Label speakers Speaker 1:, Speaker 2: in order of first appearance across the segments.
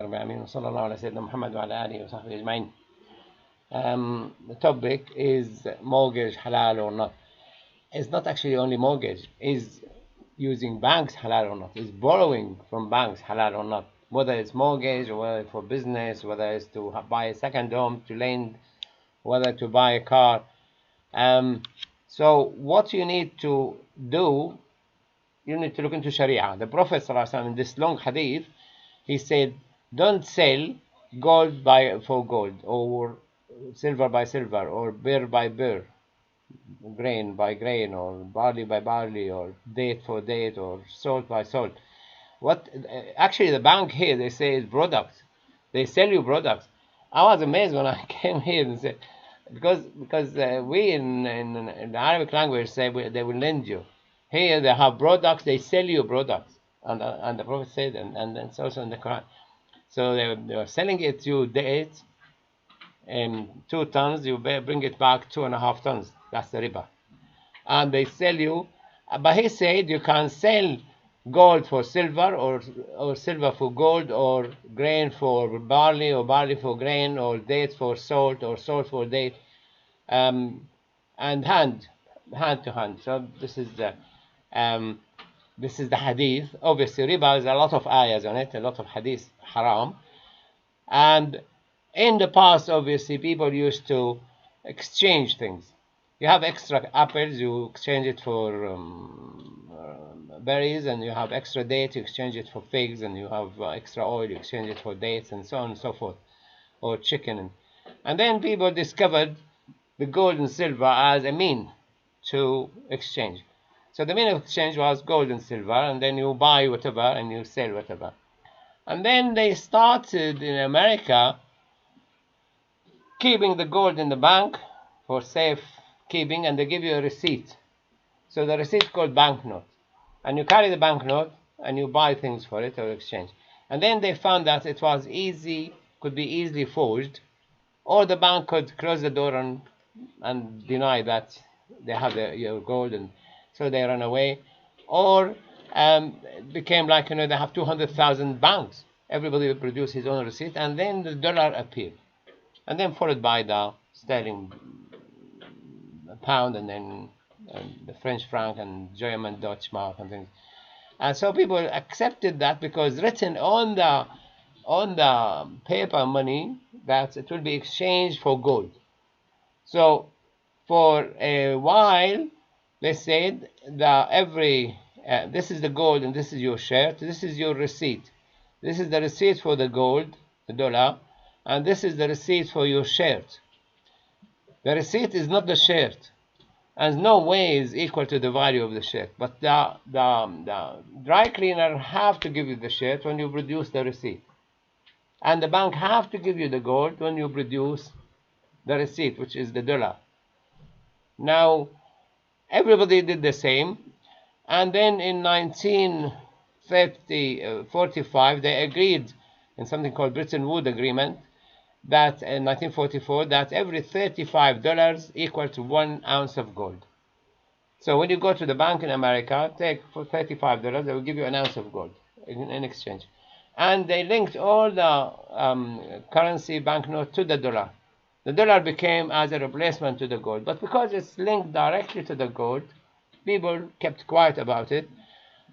Speaker 1: العالمين وصلى الله على سيدنا محمد وعلى آله وصحبه أجمعين. The topic is mortgage halal or not. It's not actually only mortgage. Is using banks halal or not? Is borrowing from banks halal or not? Whether it's mortgage or whether it's for business, whether it's to buy a second home, to lend, whether to buy a car. So what you need to do, you need to look into Sharia. The Prophet ﷺ, in this long hadith, he said, don't sell gold for gold, or silver by silver, or bear by bear, grain by grain, or barley by barley, or date for date, or salt by salt. What actually the bank here, they say, is products. They sell you products. I was amazed when I came here and said, because we in the Arabic language say they will lend you. Here they have products, they sell you products, and the Prophet said, and it's also in the Quran. So they were selling it to dates, 2 tons, you bring it back 2.5 tons. That's the riba. And they sell you, but he said you can sell gold for silver, or silver for gold, or grain for barley, or barley for grain, or dates for salt, or salt for date, and hand to hand. So this is the hadith. Obviously, riba is a lot of ayahs on it, a lot of hadith haram. And in the past, obviously, people used to exchange things. You have extra apples, you exchange it for berries, and you have extra dates, you exchange it for figs, and you have extra oil, you exchange it for dates, and so on and so forth, or chicken. And then people discovered the gold and silver as a mean to exchange. So the mean of exchange was gold and silver, and then you buy whatever and you sell whatever. And then they started in America keeping the gold in the bank for safe keeping, and they give you a receipt. So the receipt is called banknote, and you carry the banknote and you buy things for it or exchange. And then they found that it was could be easily forged, or the bank could close the door and deny that they have your gold, and so they run away. Or it became like, they have 200,000 banks. Everybody will produce his own receipt, and then the dollar appeared, and then followed by the sterling pound, and then the French franc, and German Dutch mark, and things. And so people accepted that, because written on the paper money that it will be exchanged for gold. So for a while they said that this is the gold and this is your shirt, this is your receipt, this is the receipt for the gold, the dollar, and this is the receipt for your shirt. The receipt is not the shirt, and no way is equal to the value of the shirt, but the dry cleaner have to give you the shirt when you produce the receipt, and the bank have to give you the gold when you produce the receipt, which is the dollar. Now everybody did the same, and then in 1945 they agreed in something called Bretton Woods Agreement, that in 1944, that every $35 equal to 1 ounce of gold. So when you go to the bank in America, take for $35, they will give you an ounce of gold in exchange. And they linked all the currency banknote to the dollar. The dollar became as a replacement to the gold, but because it's linked directly to the gold, people kept quiet about it,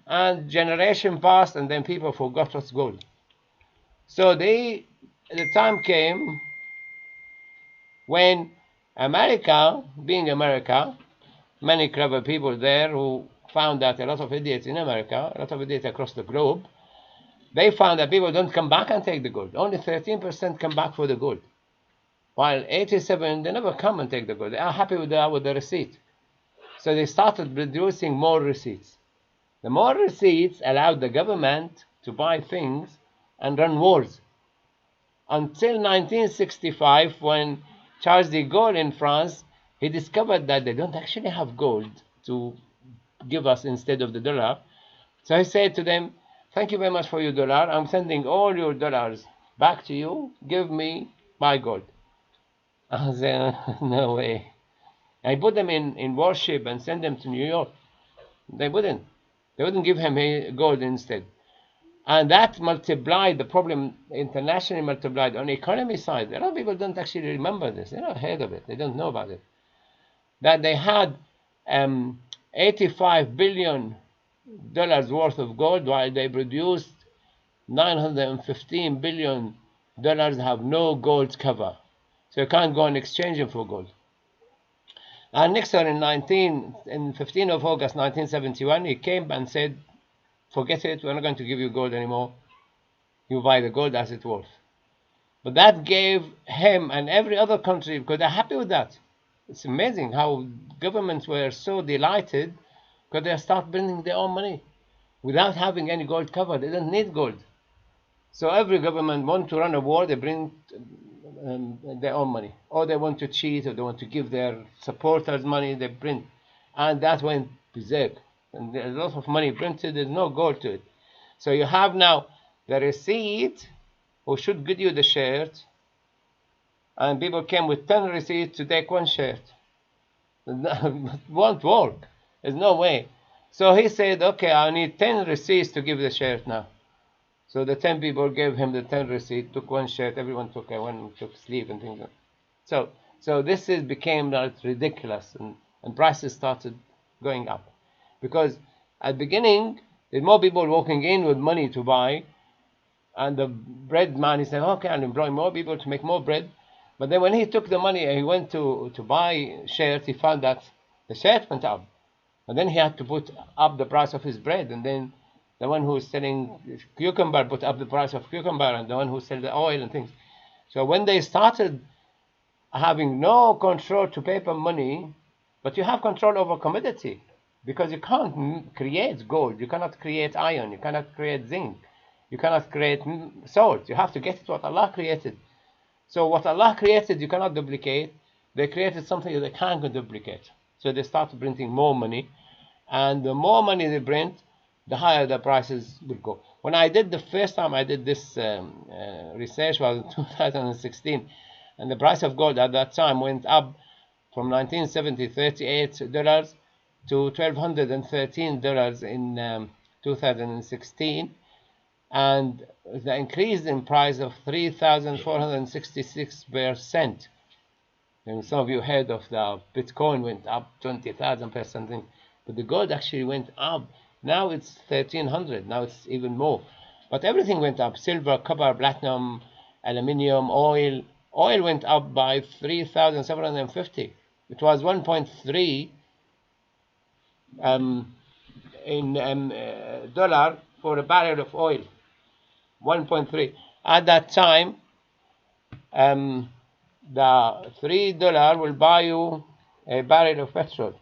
Speaker 1: and generation passed, and then people forgot what's gold. So the time came when America, being America, many clever people there who found that a lot of idiots in America, a lot of idiots across the globe, they found that people don't come back and take the gold. Only 13% come back for the gold, while 87% they never come and take the gold. They are happy with the receipt. So they started producing more receipts. The more receipts allowed the government to buy things and run wars, until 1965, when Charles de Gaulle in France, he discovered that they don't actually have gold to give us instead of the dollar. So he said to them, thank you very much for your dollar. I'm sending all your dollars back to you. Give me my gold. I said, no way. I put them in warship and send them to New York. They wouldn't. They wouldn't give him gold instead. And that multiplied, the problem internationally multiplied on the economy side. A lot of people don't actually remember this. They never heard of it. They don't know about it. That they had $85 billion worth of gold, while they produced $915 billion have no gold cover. So you can't go and exchange them for gold. And Nixon in 15 of August 1971, he came and said, forget it, we're not going to give you gold anymore. You buy the gold as it's worth. But that gave him and every other country, because they're happy with that. It's amazing how governments were so delighted because they start printing their own money without having any gold cover. They don't need gold. So every government want to run a war, they bring their own money. Or they want to cheat, or they want to give their supporters money, they print. And that went berserk. And there's a lot of money printed, there's no gold to it. So you have now the receipt who should give you the shirt, and people came with 10 receipts to take one shirt. It won't work. There's no way. So he said, okay, I need 10 receipts to give the shirt now. So the 10 people gave him the 10 receipts, took one shirt, everyone took one, took sleeve and things like that. So this became ridiculous, and prices started going up. Because at the beginning, there's more people walking in with money to buy, and the bread man, he said, okay, I'll employ more people to make more bread. But then when he took the money and he went to buy shirts, he found that the shirt went up. And then he had to put up the price of his bread. And then the one who was selling cucumber put up the price of cucumber, and the one who sold the oil and things. So when they started having no control to paper money, but you have control over commodity, because you can't create gold, you cannot create iron, you cannot create zinc, you cannot create salt. You have to get it what Allah created. So what Allah created, you cannot duplicate. They created something that they can't duplicate. So they started printing more money. And the more money they print, the higher the prices will go. When I did the first time I did this research was in 2016. And the price of gold at that time went up from 1970, $38 to $1,213 in 2016. And the increase in price of 3,466%. And some of you heard of the Bitcoin went up 20,000%, but the gold actually went up. Now it's 1,300. Now it's even more. But everything went up: silver, copper, platinum, aluminium, oil. Oil went up by 3,750. It was 1.3 dollar for a barrel of oil. 1.3. At that time, the $3 will buy you a barrel of petrol.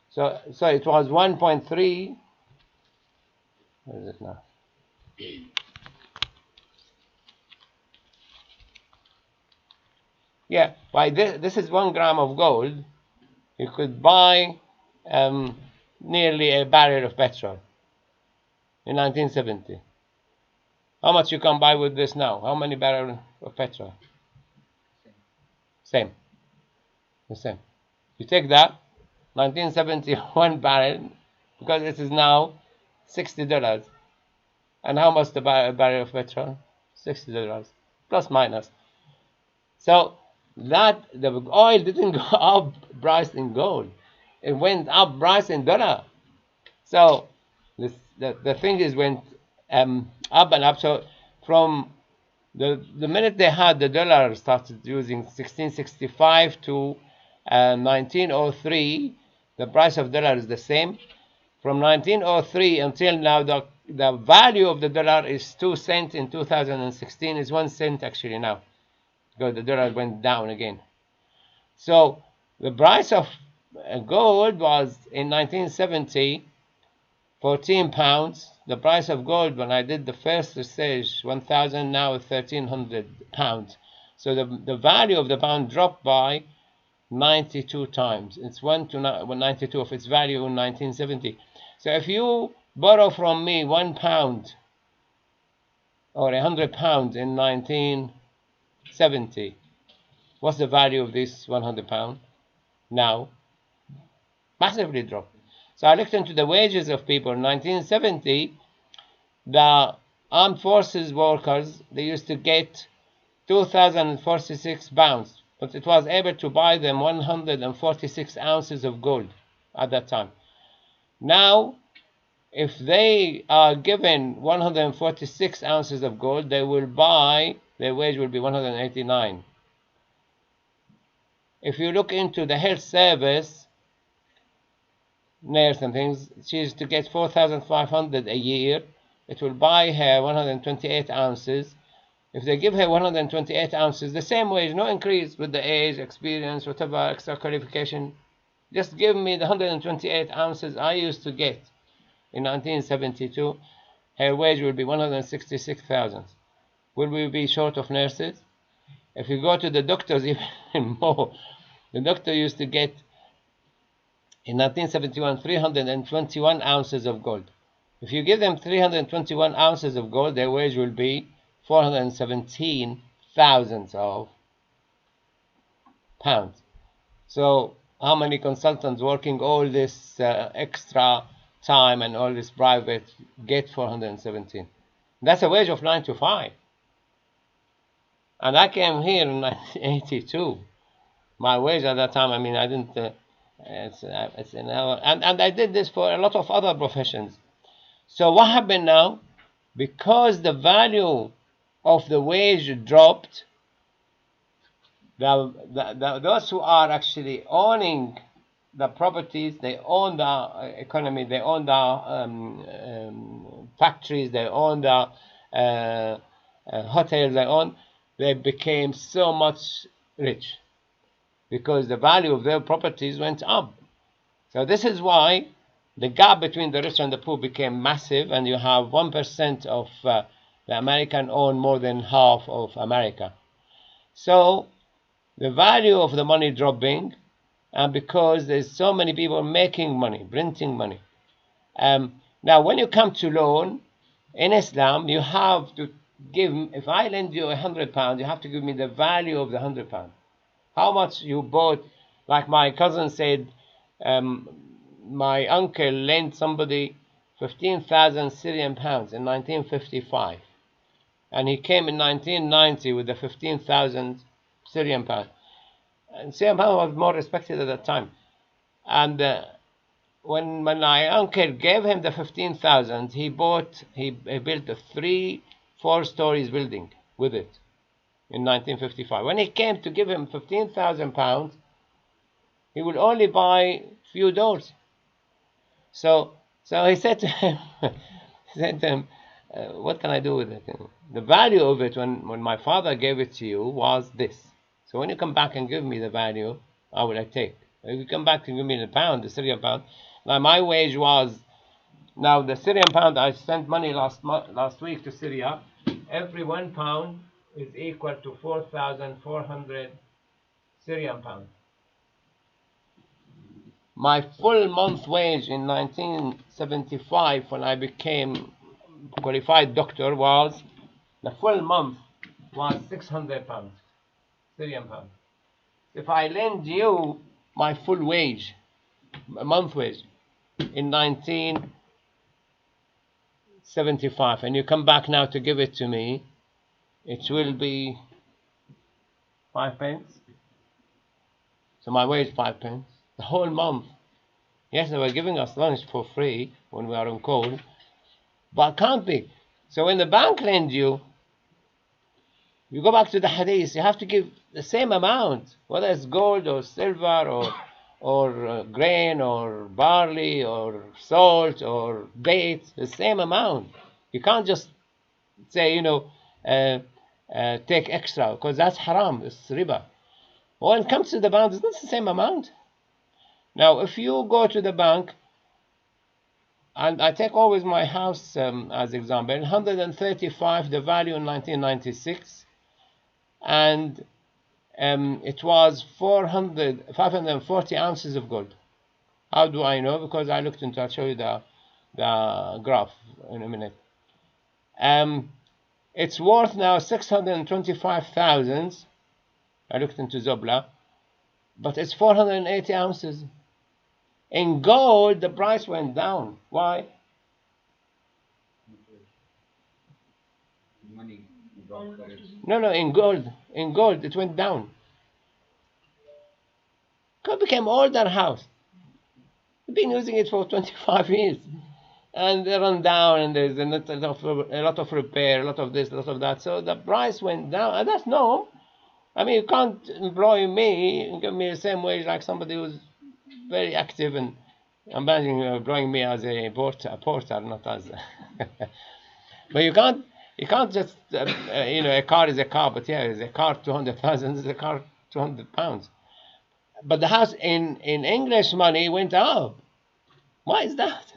Speaker 1: So it was 1.3. Where is it now? Yeah, by this is 1 gram of gold. You could buy nearly a barrel of petrol in 1970. How much you can buy with this now? How many barrels of petrol? Same. The same. You take that, 1971 barrel, because it is now $60. And how much the barrel of petrol? $60, plus minus. So that the oil didn't go up priced in gold. It went up priced in dollar. So the thing is went up and up. So from the minute they had the dollar started using 1665 to 1903, the price of dollar is the same. From 1903 until now, the value of the dollar is 2 cents in 2016. Is 1 cent actually now, because the dollar went down again. So the price of gold was in 1970 14 pounds. The price of gold when I did the first research 1,000, now 1,300 pounds. So the value of the pound dropped by 92 times. It's 1 to 92 of its value in 1970. So if you borrow from me 1 pound or 100 pounds in 1970, what's the value of this 100 pound now? Massively dropped. So I looked into the wages of people in 1970. the armed forces workers, they used to get 2,046 pounds, but it was able to buy them 146 ounces of gold at that time. Now, if they are given 146 ounces of gold, they will buy, their wage will be 189. If you look into the health service, nurse and things, she is to get 4,500 a year. It will buy her 128 ounces. If they give her 128 ounces, the same wage, no increase with the age, experience, whatever extra qualification, just give me the 128 ounces I used to get in 1972, her wage will be 166,000. Will we be short of nurses? If you go to the doctors, even more. The doctor used to get, in 1971, 321 ounces of gold. If you give them 321 ounces of gold, their wage will be 417,000 of pounds. So how many consultants working all this extra time and all this private get 417? That's a wage of 9 to 5. And I came here in 1982. My wage at that time, I mean, I didn't, it's an hour. And I did this for a lot of other professions. So what happened now? Because the value of the wage dropped, those who are actually owning the properties, they own the economy, they own the factories, they own the hotels, they became so much rich because the value of their properties went up. So this is why the gap between the rich and the poor became massive, and you have 1% of the American own more than half of America. So the value of the money dropping, and because there's so many people making money, printing money. Now, when you come to loan, in Islam, you have to give, if I lend you £100, you have to give me the value of the £100. How much you bought, like my cousin said, my uncle lent somebody 15,000 Syrian pounds in 1955. And he came in 1990 with the 15,000 Syrian pounds. And Syrian pound was more respected at that time. And when my uncle gave him the 15,000, he built a 4 stories building with it in 1955. When he came to give him 15,000 pounds, he would only buy few doors. So he said to him, what can I do with it? The value of it when my father gave it to you was this. So when you come back and give me the value, I will take. If you come back and give me the pound, the Syrian pound, now my wage was, now the Syrian pound, I sent money last week to Syria. Every £1 is equal to 4,400 Syrian pounds. My full month wage in 1975, when I became qualified doctor, was, the full month was 600 pounds, Syrian pounds. If I lend you my full wage, month wage, in 1975, and you come back now to give it to me, it will be 5 pence. So my wage 5 pence. The whole month. Yes, they were giving us lunch for free when we are on call, but can't be. So when the bank lends you, you go back to the hadith, you have to give the same amount, whether it's gold or silver or grain or barley or salt or dates, the same amount. You can't just say, take extra, because that's haram, it's riba. When it comes to the bank, it's not the same amount. Now, if you go to the bank, and I take always my house as example, 135 the value in 1996, and it was 540 ounces of gold. How do I know? Because I looked into, I'll show you the graph in a minute. It's worth now 625,000. I looked into Zobla, but it's 480 ounces. In gold, the price went down. Why?
Speaker 2: money dropped or it's...
Speaker 1: No, in gold. In gold, it went down. It became older house. We've been using it for 25 years. And they run down, and there's a lot of repair, a lot of this, a lot of that. So the price went down. And that's no. I mean, you can't employ me and give me the same wage like somebody who's very active, and I'm imagining you employing me as a porter, not as. But you can't just a car is a car, but yeah, is a car 200,000 is a car 200 pounds. But the house in English money went up. Why is that?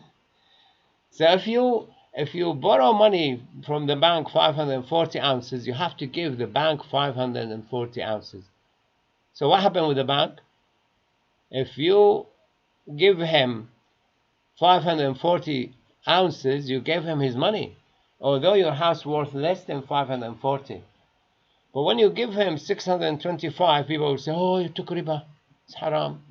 Speaker 1: So if you borrow money from the bank 540 ounces, you have to give the bank 540 ounces. So what happened with the bank? If you give him 540 ounces, you gave him his money, although your house worth less than 540. But when you give him 625, people will say, oh, you took riba, it's haram.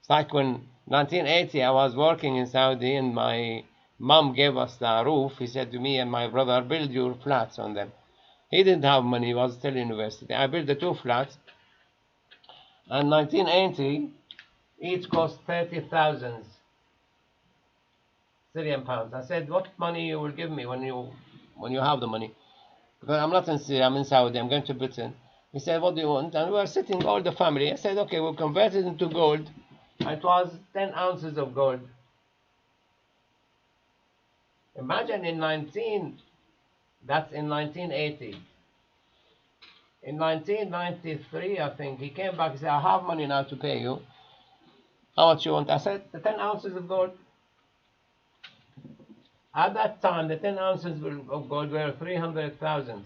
Speaker 1: It's like when 1980 I was working in Saudi and my mom gave us the roof. He said to me and my brother, build your flats on them. He didn't have money, he was still in university. I built the 2 flats, and 1980 each cost 30,000 Syrian pounds. I said, what money you will give me when you have the money? Because I'm not in Syria, I'm in Saudi, I'm going to Britain. He said, what do you want? And we were sitting, all the family. I said, okay, we'll convert it into gold. It was 10 ounces of gold. Imagine that's in 1980. In 1993, I think, he came back and said, I have money now to pay you. How much you want? I said, the 10 ounces of gold. At that time, the 10 ounces of gold were 300,000.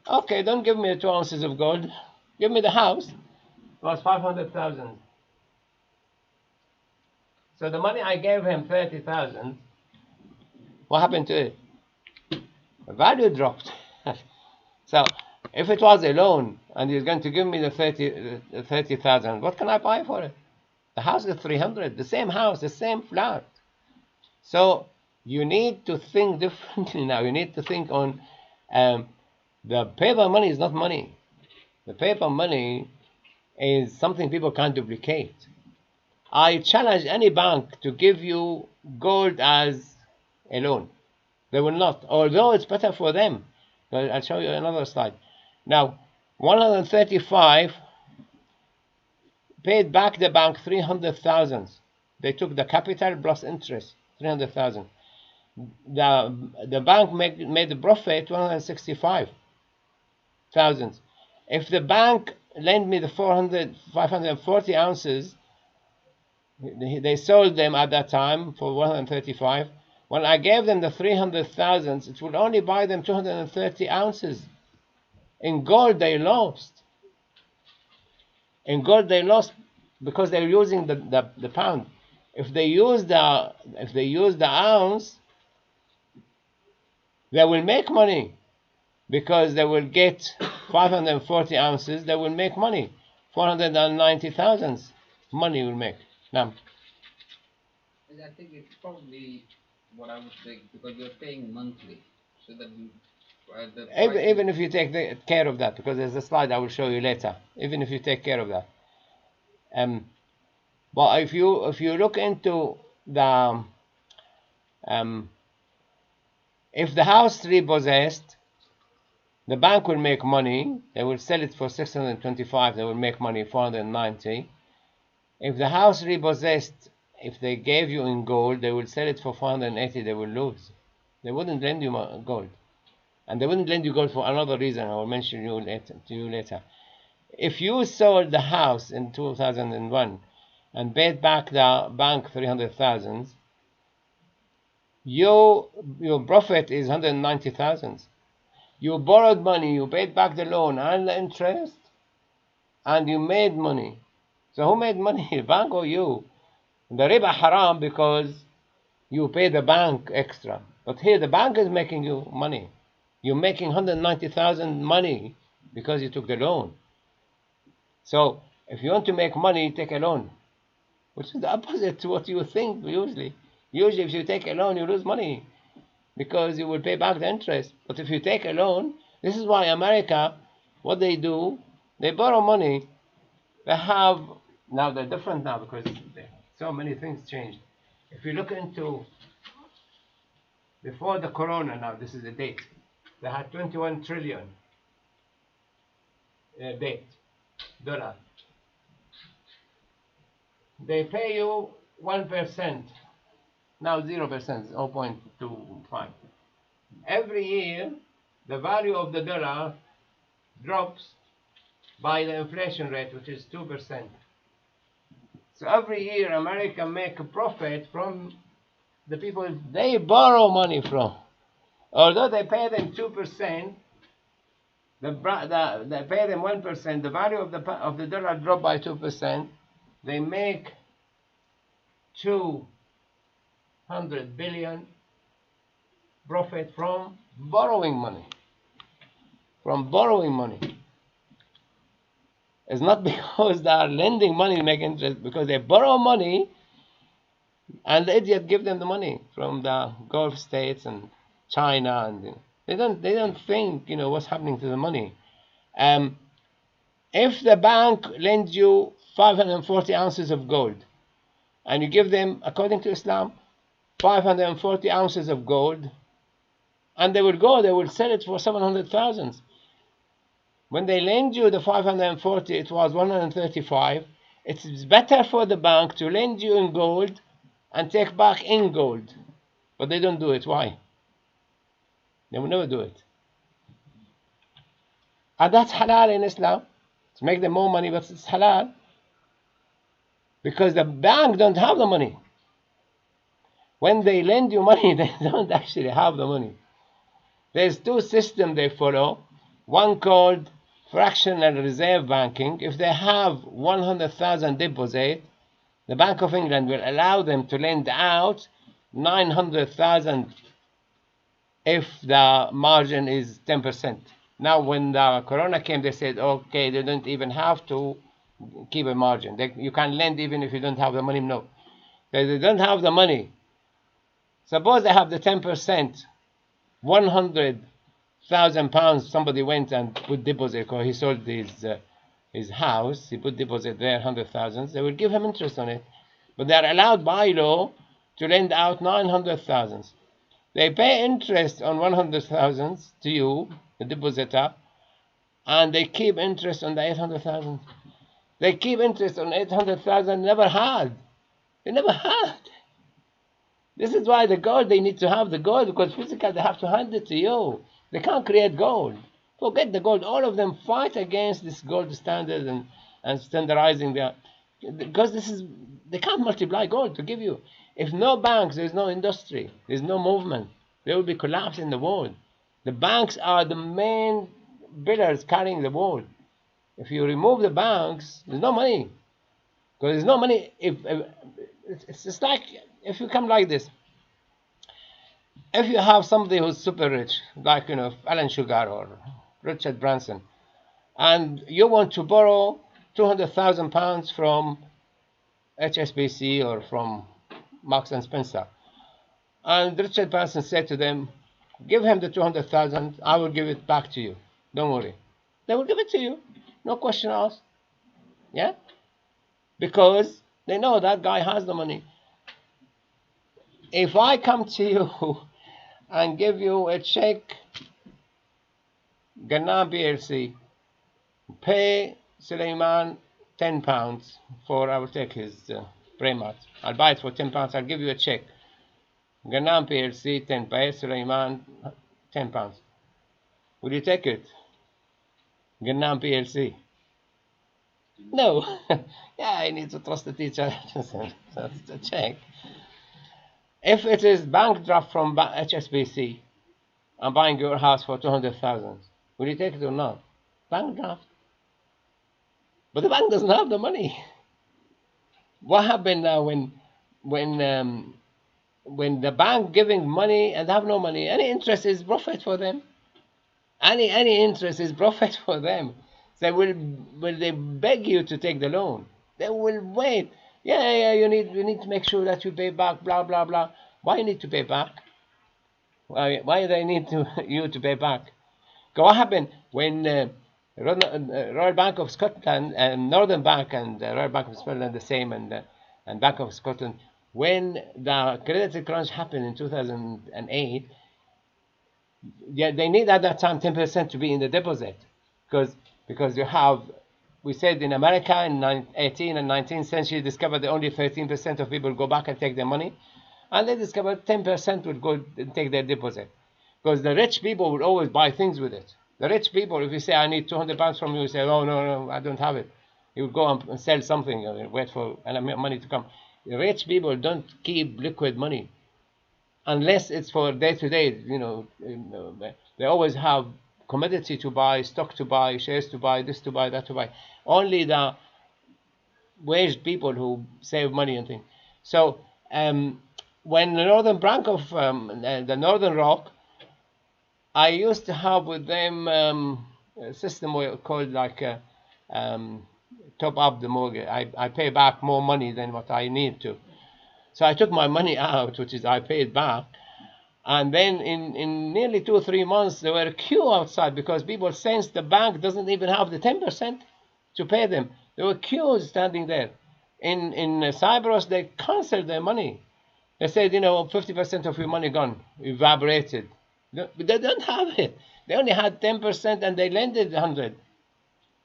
Speaker 1: Okay, don't give me the 2 ounces of gold. Give me the house. It was 500,000. So the money I gave him, 30,000, what happened to it? The value dropped. So if it was a loan and he's going to give me the 30,000, what can I buy for it? The house is 300, the same house, the same flat. So you need to think differently now. You need to think on the paper money is not money. The paper money is something people can't duplicate. I challenge any bank to give you gold as a loan. They will not, although it's better for them. I'll show you another slide. Now, 135 paid back the bank 300,000. They took the capital plus interest, 300,000. The bank made the profit 165,000. If the bank lent me the 540 ounces, they sold them at that time for 135. When I gave them the 300,000, it would only buy them 230 ounces. In gold, they lost. In gold, they lost because they're using the pound. If they use the ounce, they will make money because they will get 540 ounces. They will make money, 490,000 money will make. Now,
Speaker 2: I think it's probably what I would say, because you're paying monthly, so that
Speaker 1: even if you take care of that, because there's a slide I will show you later. Even if you take care of that, but if you look into the if the house repossessed, the bank will make money. They will sell it for 625. They will make money 490. If the house repossessed, if they gave you in gold, they will sell it for 480. They will lose. They wouldn't lend you gold, and they wouldn't lend you gold for another reason I will mention to you later. If you sold the house in 2001 and paid back the bank 300,000, your profit is 190,000. You borrowed money, you paid back the loan and the interest, and you made money. So who made money, the bank or you? The riba haram because you pay the bank extra. But here the bank is making you money. You're making 190,000 money because you took the loan. So if you want to make money, take a loan, which is the opposite to what you think usually. Usually if you take a loan, you lose money because you will pay back the interest. But if you take a loan, this is why America, what they do, they borrow money. They have, now they're different now because so many things changed. If you look into before the corona, now this is the date, they had 21 trillion debt, dollar. They pay you 1%, now 0%, 0.25. Every year, the value of the dollar drops by the inflation rate, which is 2%. So every year, America make a profit from the people they borrow money from. Although they pay them 2%, they pay them 1%. The value of the dollar drop by 2%. They make 200 billion profit from borrowing money. From borrowing money. It's not because they are lending money to make interest, because they borrow money and the idiot give them the money from the Gulf states and China, and they don't think what's happening to the money. If the bank lends you 540 ounces of gold and you give them, according to Islam, 540 ounces of gold, and they will sell it for 700,000. When they lend you the 540, it was 135. It's better for the bank to lend you in gold and take back in gold. But they don't do it. Why? They will never do it. And that's halal in Islam. To make them more money, but it's halal. Because the bank don't have the money. When they lend you money, they don't actually have the money. There's two systems they follow. One called fractional reserve banking. If they have 100,000 deposit, the Bank of England will allow them to lend out 900,000 if the margin is 10%. Now, when the corona came, they said, okay, they don't even have to keep a margin. You can lend even if you don't have the money. No, they don't have the money. Suppose they have the 10%, 100,000 pounds. Somebody went and put deposit because he sold his house. He put deposit there, 100,000. They will give him interest on it, but they are allowed by law to lend out 900,000. They pay interest on 100,000 to you, the depositor, and they keep interest on the 800,000. They keep interest on 800,000. Never had. They never had. This is why the gold, they need to have the gold, because physically they have to hand it to you. They can't create gold. Forget the gold. All of them fight against this gold standard and standardizing their, because they can't multiply gold to give you. If no banks, there's no industry, there's no movement. There will be collapse in the world. The banks are the main pillars carrying the world. If you remove the banks, there's no money. Because there's no money. It's just like, if you come like this, if you have somebody who's super rich, like Alan Sugar or Richard Branson, and you want to borrow 200,000 pounds from HSBC or from Marks and Spencer, and Richard Branson said to them, give him the 200,000, I will give it back to you. Don't worry. They will give it to you. No question asked. Yeah? Because they know that guy has the money. If I come to you and give you a check, Ghannam PLC, pay Suleiman £10 for, I will take his Primat. I'll buy it for £10. I'll give you a check. Ghannam PLC, 10 pay Suleiman £10. Will you take it? Ghannam PLC. No. Yeah, I need to trust the teacher. That's a check. If it is bank draft from HSBC, I'm buying your house for 200,000. Will you take it or not? Bank draft. But the bank doesn't have the money. What happened now when the bank giving money and have no money? Any interest is profit for them. Any interest is profit for them. They will they beg you to take the loan. They will wait. Yeah, you need to make sure that you pay back, blah blah blah. Why you need to pay back? Why do they need you to pay back? What happened when Royal Bank of Scotland and Northern Bank and Royal Bank of Scotland the same, and Bank of Scotland, when the credit crunch happened in 2008, yeah, they need at that time 10% to be in the deposit, because you have, we said in America in 18th and 19th century discovered that only 13% of people go back and take their money, and they discovered 10% would go and take their deposit, because the rich people would always buy things with it. The rich people, if you say I need 200 pounds from you, you say, oh no, I don't have it. You would go and sell something and wait for money to come. The rich people don't keep liquid money unless it's for day to day. They always have commodity to buy, stock to buy, shares to buy, this to buy, that to buy. Only the waged people who save money and things. So when the Northern Bank of the Northern Rock, I used to have with them a system called like top up the mortgage. I pay back more money than what I need to. So I took my money out, which is I paid back. And then in nearly 2 or 3 months, there were a queue outside because people sensed the bank doesn't even have the 10% to pay them. There were queues standing there. In Cyprus, they canceled their money. They said, 50% of your money gone, evaporated. They don't have it. They only had 10% and they lended 100.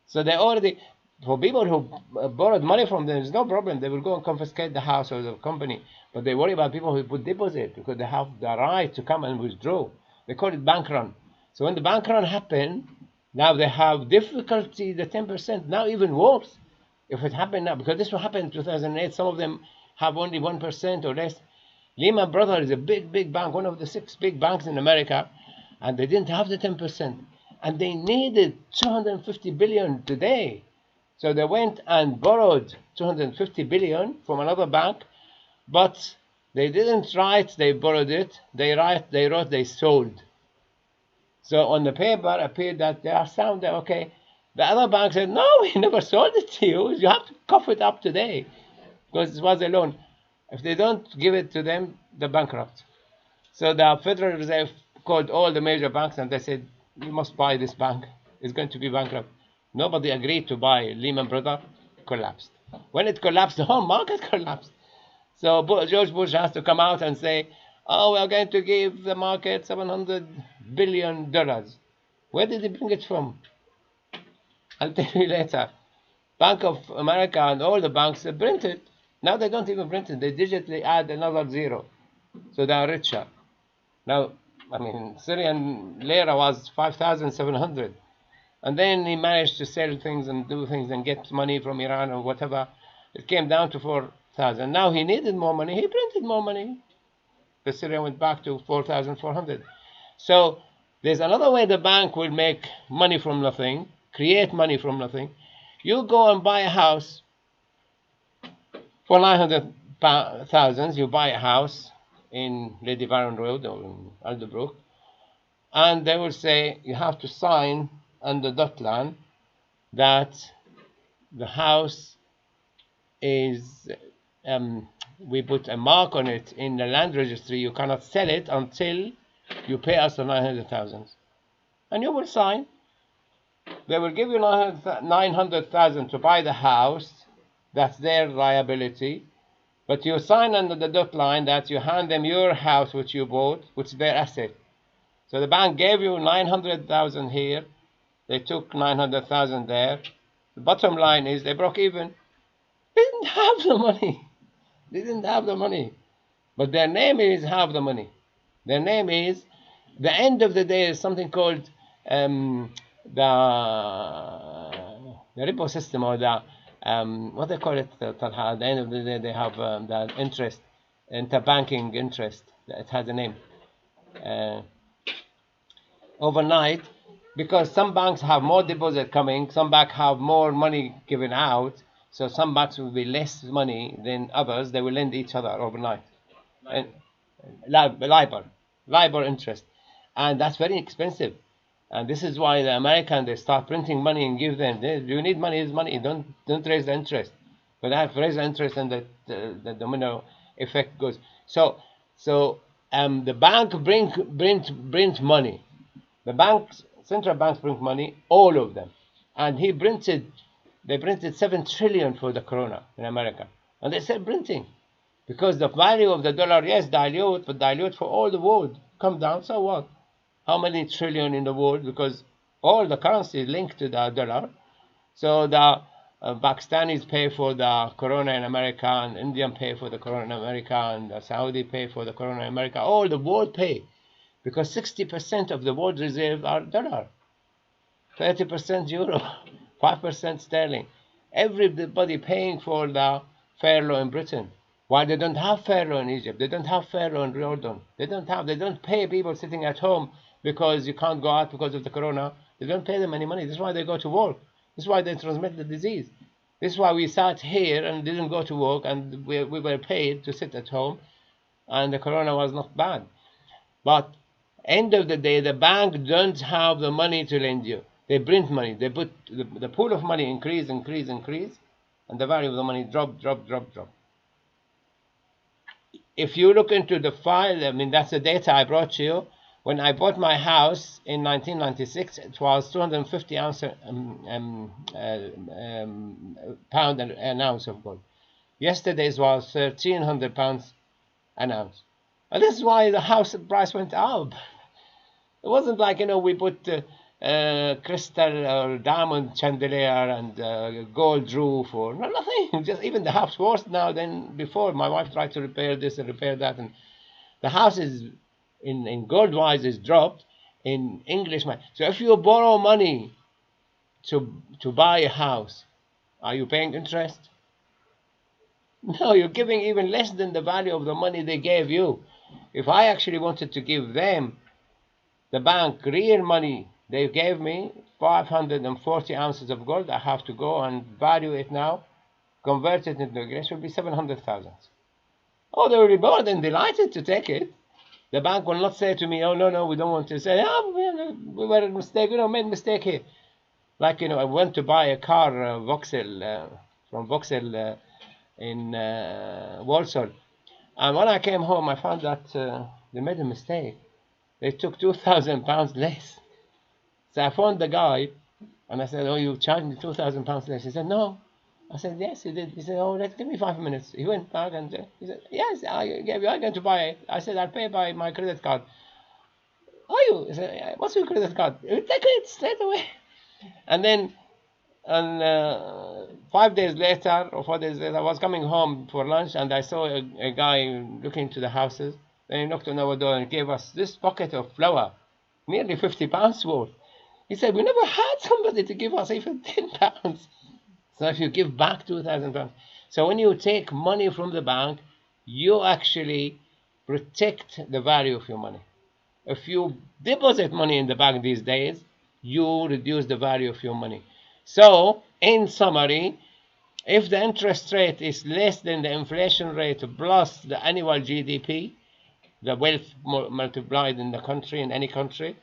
Speaker 1: So they already, for people who borrowed money from them, there's no problem. They will go and confiscate the house or the company. But they worry about people who put deposit because they have the right to come and withdraw. They call it bank run. So when the bank run happened, now they have difficulty, the 10%, now even worse. If it happened now, because this will happen in 2008, some of them have only 1% or less. Lehman Brothers is a big bank, one of the 6 big banks in America, and they didn't have the 10%. And they needed 250 billion today. So they went and borrowed 250 billion from another bank, but they didn't write they borrowed it. They wrote they sold. So on the paper appeared that they are sound, they're okay. The other bank said, no, we never sold it to you. You have to cough it up today because it was a loan. If they don't give it to them, they're bankrupt. So the Federal Reserve called all the major banks and they said, you must buy this bank. It's going to be bankrupt. Nobody agreed to buy. Lehman Brothers collapsed. When it collapsed, the whole market collapsed. So George Bush has to come out and say, oh, we're going to give the market $700 billion. Where did he bring it from? I'll tell you later. Bank of America and all the banks, they print it. Now they don't even print it. They digitally add another zero. So they are richer. Now, Syrian lira was 5,700. And then he managed to sell things and do things and get money from Iran or whatever. It came down to 4,000. Now he needed more money. He printed more money. The Syria went back to 4,400. So there's another way the bank will make money from nothing, create money from nothing. You go and buy a house for 900,000. You buy a house in Lady Byron Road or in Alderbrook, and they will say you have to sign on the dot line that the house is, we put a mark on it in the land registry. You cannot sell it until you pay us the 900,000, and you will sign. They will give you 900,000 to buy the house. That's their liability. But you sign under the dot line that you hand them your house which you bought, which is their asset. So the bank gave you 900,000 here. They took 900,000 there. The bottom line is they broke even. They didn't have the money. They didn't have the money. But their name is have the money. Their name is, the end of the day is something called the repo system, or the what they call it, at the end of the day they have the interest, interbanking interest. It has a name. Overnight, because some banks have more deposit coming, some banks have more money given out, so some banks will be less money than others. They will lend each other overnight. And LIBOR interest, and that's very expensive. And this is why the Americans, they start printing money and give them. You need money, is money. Don't raise the interest. But that raise interest and the domino effect goes. So the bank print money. The banks, central banks print money, all of them, and they printed 7 trillion for the corona in America, and they said printing because the value of the dollar, yes, dilute, but dilute for all the world, come down. So what? How many trillion in the world? Because all the currency is linked to the dollar. So the Pakistanis pay for the corona in America, and Indian pay for the corona in America, and the Saudi pay for the corona in America. All the world pay because 60% of the world reserve are dollar, 30% euro, 5% sterling. Everybody paying for the furlough in Britain. Why they don't have furlough in Egypt? They don't have furlough in Jordan. They don't pay people sitting at home because you can't go out because of the corona. They don't pay them any money. This is why they go to work. This is why they transmit the disease. This is why we sat here and didn't go to work, and we were paid to sit at home, and the corona was not bad. But end of the day, the bank don't have the money to lend you. They print money. They put the pool of money increase, and the value of the money drop. If you look into the file, I mean, that's the data I brought to you. When I bought my house in 1996, it was 250 pound an ounce of gold. Yesterday's was 1,300 pounds an ounce. And this is why the house price went up. It wasn't like, we put crystal or diamond chandelier and gold roof or nothing. Just even the house worse now than before. My wife tried to repair this and repair that, and the house is in gold wise is dropped in English money. So if you borrow money to buy a house, are you paying interest? No, you're giving even less than the value of the money they gave you. If I actually wanted to give them, the bank, real money, they gave me 540 ounces of gold, I have to go and value it now, convert it into English, will be 700,000. Oh, they will be more than delighted to take it. The bank will not say to me, oh, no, we don't want to say, we were a mistake, made a mistake here. Like, I went to buy a car, Vauxhall, from Vauxhall in Walsall. And when I came home, I found that they made a mistake. They took 2,000 pounds less. So I phoned the guy, and I said, oh, you charged me 2,000 pounds less. He said, no. I said, yes, you did. He said, oh, give me 5 minutes. He went back and he said, yes, I'm going to buy it. I said, I'll pay by my credit card. Are you? He said, what's your credit card? Take it straight away. And then 5 days later or 4 days later, I was coming home for lunch, and I saw a guy looking to the houses. Then he knocked on our door and gave us this bucket of flour, nearly 50 pounds worth. He said, we never had somebody to give us even 10 pounds. So if you give back 2,000 pounds. So when you take money from the bank, you actually protect the value of your money. If you deposit money in the bank these days, you reduce the value of your money. So, in summary, if the interest rate is less than the inflation rate plus the annual GDP, the wealth multiplied in the country, in any country,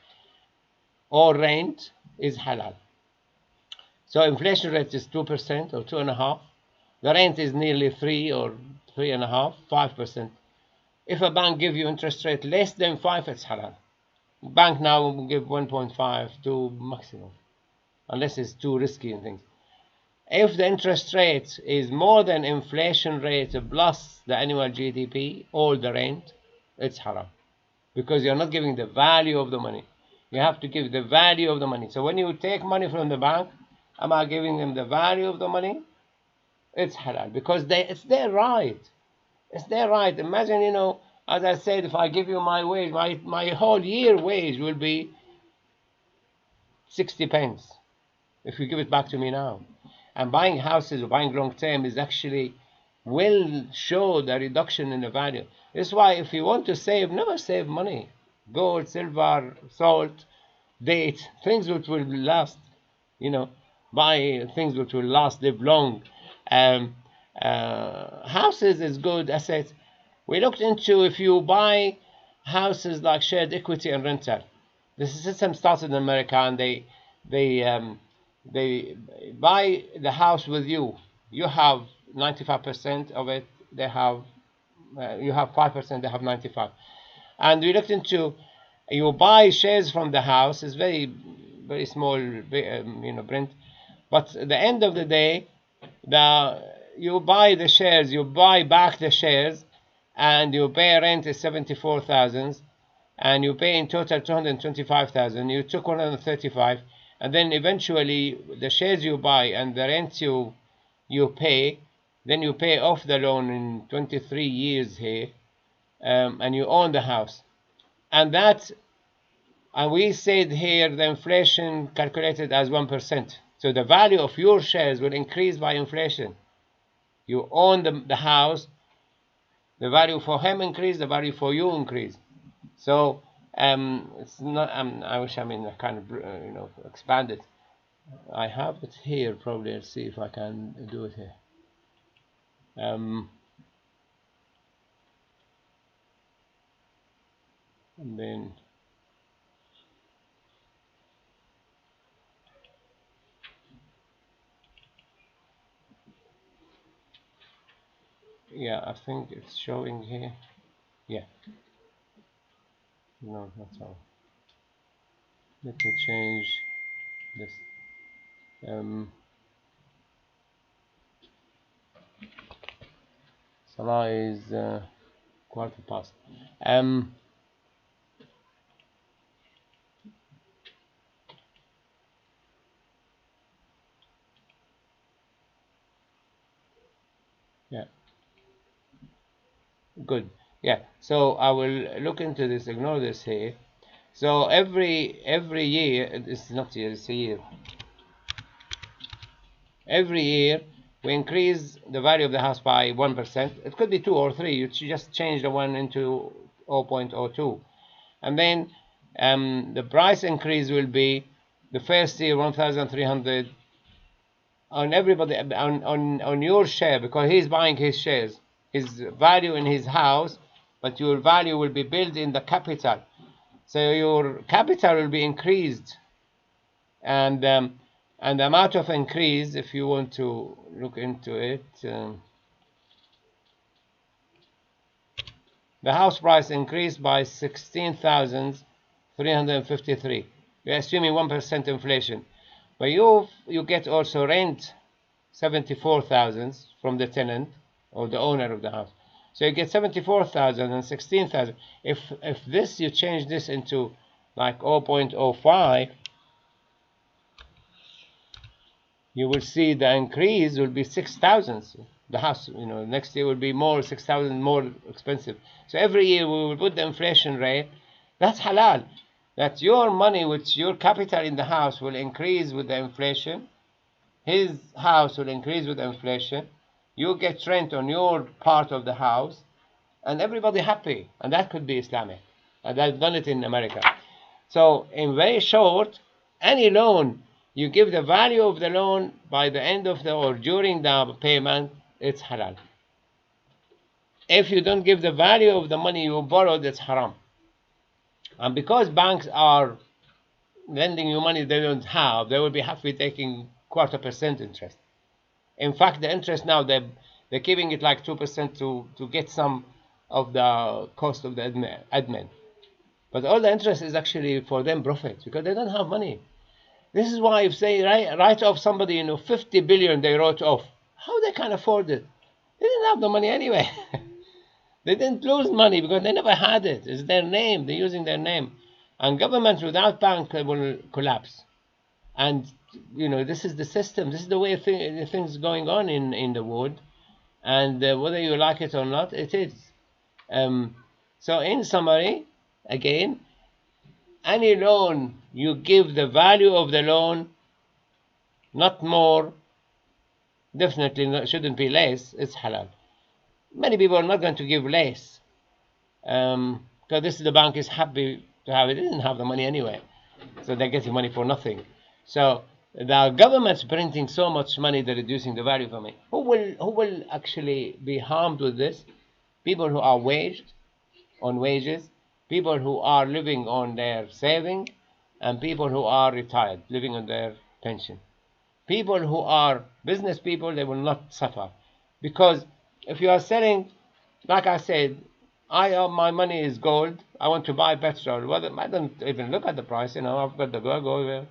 Speaker 1: or rent, is halal. So inflation rate is 2% or 2.5%. The rent is nearly 3 or 3.5%, 5%. If a bank gives you interest rate less than 5%, it's halal. Bank now will give 1.5 to maximum, unless it's too risky and things. If the interest rate is more than inflation rate plus the annual GDP, all the rent, it's haram. Because you're not giving the value of the money. You have to give the value of the money. So when you take money from the bank, am I giving them the value of the money? It's halal. Because it's their right. It's their right. Imagine, as I said, if I give you my wage, my whole year wage will be 60 pence. If you give it back to me now. And buying houses or buying long term is actually will show the reduction in the value. That's why if you want to save, never save money. Gold, silver, salt, dates, things which will last. Buy things which will last, live long. Houses is good assets. We looked into if you buy houses like shared equity and rental. This system started in America, and they buy the house with you. You have 95% of it, they have, you have 5%, they have 95. And we looked into, you buy shares from the house, it's very, very small, print. But at the end of the day, you buy the shares, you buy back the shares, and you pay rent is 74,000, and you pay in total 225,000. You took 135, and then eventually the shares you buy and the rent you pay, then you pay off the loan in 23 years here, and you own the house. And we said here the inflation calculated as 1%. So the value of your shares will increase by inflation. You own the house, the value for him increase, the value for you increase. So it's not. I wish I kind of expand it. I have it here probably. Let's see if I can do it here. And then yeah, I think it's showing here. Yeah. No, that's all. Let me change this. Salah is quarter past. Yeah. Good. Yeah. So I will look into this. Ignore this here. So every year, it's not year, it's a year. Every year we increase the value of the house by 1%. It could be 2 or 3. You just change the 1 into 0.02, and then the price increase will be the first year 1,300 on everybody, on your share, because he's buying his shares, his value in his house, but your value will be built in the capital. So your capital will be increased, and the amount of increase, if you want to look into it, the house price increased by 16,353. You're assuming 1% inflation, but you get also rent 74,000 from the tenant or the owner of the house. So you get 74,000 and 16,000. If this, you change this into like 0.05, you will see the increase will be 6,000. The house, next year will be more 6,000 more expensive. So every year we will put the inflation rate. That's halal. That your money, which your capital in the house, will increase with the inflation. His house will increase with the inflation. You get rent on your part of the house, and everybody happy. And that could be Islamic. And I've done it in America. So in very short, any loan, you give the value of the loan by the end of or during the payment, it's halal. If you don't give the value of the money you borrowed, it's haram. And because banks are lending you money they don't have, they will be happy taking 0.25% interest. In fact, the interest now, they're keeping it like 2% to get some of the cost of the admin. But all the interest is actually for them profit, because they don't have money. This is why if they write off somebody, 50 billion they wrote off, how they can afford it? They didn't have the money anyway. They didn't lose money because they never had it. It's their name. They're using their name. And governments without bank will collapse. And, this is the system. This is the way things going on in the world. And whether you like it or not, it is. So in summary, again, any loan, you give the value of the loan, not more, definitely shouldn't be less, it's halal. Many people are not going to give less, because the bank is happy to have it. They didn't have the money anyway, so they're getting money for nothing. So the government's printing so much money, they're reducing the value of money. Who will actually be harmed with this? People who are on wages, people who are living on their saving, and people who are retired, living on their pension. People who are business people, they will not suffer. Because if you are selling, like I said, my money is gold. I want to buy petrol. Well, I don't even look at the price. I've got the go.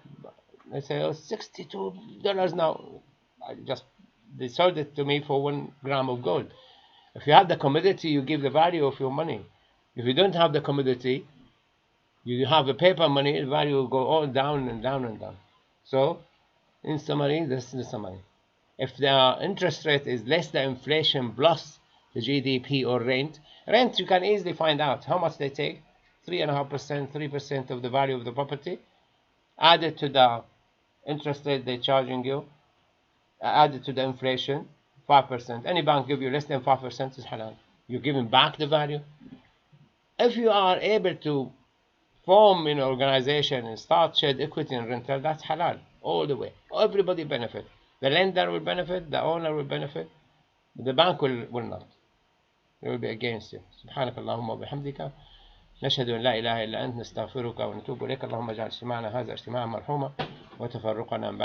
Speaker 1: They say, oh, $62 now. They sold it to me for 1 gram of gold. If you have the commodity, you give the value of your money. If you don't have the commodity, you have the paper money, the value will go all down and down and down. So, in summary, this is the summary. If the interest rate is less than inflation plus the GDP or rent you can easily find out how much they take. 3.5%, 3% of the value of the property, added to the interest rate they're charging you, added to the inflation, 5%. Any bank give you less than 5% is halal. You're giving back the value. If you are able to form an organization and start shared equity and rental, that's halal all the way. Everybody benefit. The lender will benefit, the owner will benefit, the bank will not. It will be against you. سبحانك اللهم وبحمدك نشهد أن لا إله إلا أنت نستغفرك ونتوب إليك اللهم اجعل اجتماعنا هذا اجتماعا مرحوما وتفرقنا